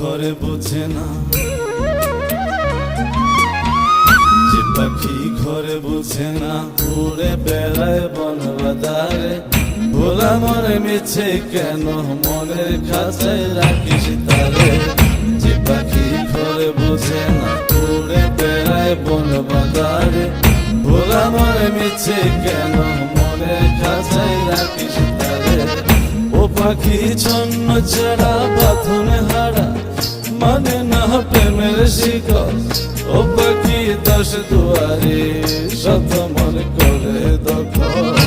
ঘরে বোঝে না, যে পাখি ঘরে বোঝে না, উড়ে বেড়ায় বন বাদারে। ভোলা মরে মিছে কেন মনের খাঁচায় রাখিস তারে। যে পাখি ঘরে বোঝে না, উড়ে বেড়ায় বন বাদারে। ভোলা মরে মিছে কেন মনের খাঁচায় রাখিস তারে। ও পাখি ছন্ন ছাড়া বাঁধনে হারা, মানে না প্রেমের শিকল। ও পাখি 10 দুয়ারে শত মন করে দখল।